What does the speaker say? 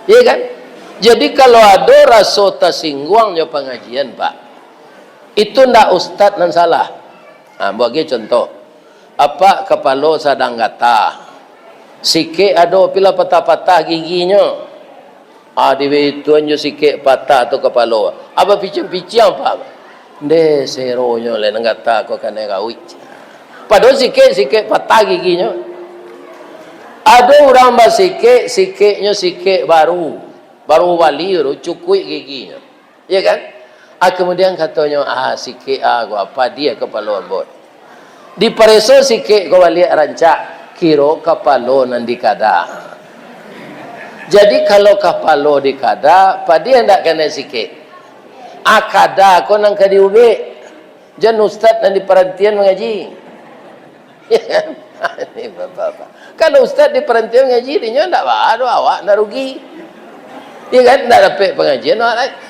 Ya kan? Jadi kalau ada rasa tersinggung pengajian Pak, itu ndak ustaz nan salah. Bagi contoh, apa kepala sedang gatal, sikit ada pila patah-patah giginya, di itu aja sikit patah tu kepala, apa picing-picing Pak, deh seronya lain gatal kau kena kawit, padahal sikit-sikit patah giginya. Ada orang sikitnya sikit baru wali cukui giginya, ya kan? Kemudian katanya sikit gua apa dia kepala bot. Diperiksa sikit gua balik rancak kira kepala nan dikada. Jadi kalau kepala dikada, pada dia ndak kena sikit. Kada kau nang kadi ube. Jan ustaz nan di perhentian mengaji. Ya kan? Ini bapak-bapak. Kalau ustaz di perhentian mengaji, dia ndak ada awak ndak rugi. Ya kan? Ndak dapat pengajian awak.